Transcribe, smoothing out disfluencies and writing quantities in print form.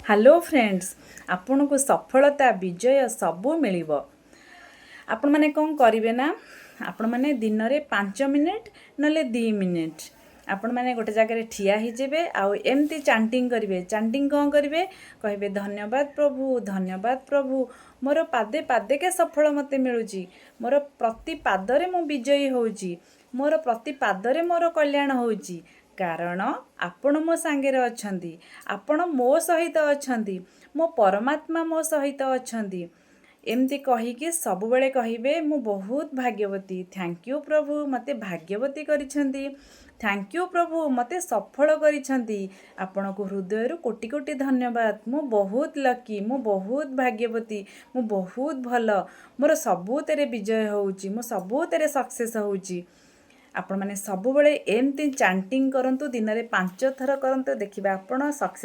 Hello friends, आपण को सफलता विजय सबू मिल। आपण मैंने कौन करेंगे ना, आपण मैंने दिन में 5 मिनिट ना 2 मिनिट आपण मैंने गोटे जगह ठिया ही आउ एमती चांटिंग करेंगे। चांटिंग कौन करेंगे? कहे धन्यवाद प्रभु मोर पादे पादे के सफल मते मिलूची, मोर प्रति पादरे मु विजयी होउची, मोर प्रति पादरे मोर कल्याण होउची। कारण आपण मो सांगे अछंती, आपण मो सहित अछंती, मो परमात्मा मो सहित अछंती। एमती कहीकि सब बेले कहिबे मु बहुत भाग्यवती। थैंक यू प्रभु मते भाग्यवती करिछंती। थैंक यू प्रभु मते सफल करिछंती। आपण को हृदय कोटि कोटि धन्यवाद। मु बहुत लकी, मु बहुत भाग्यवती, मु बहुत भल, मोर सबुतेरे विजय होउची, मु सबुतेरे सक्सेस होउची। आपण माने सब बेले एमती चांटिंग करंतु, दिन में 5 थर करंतु, देखिबा आपण सक्सेस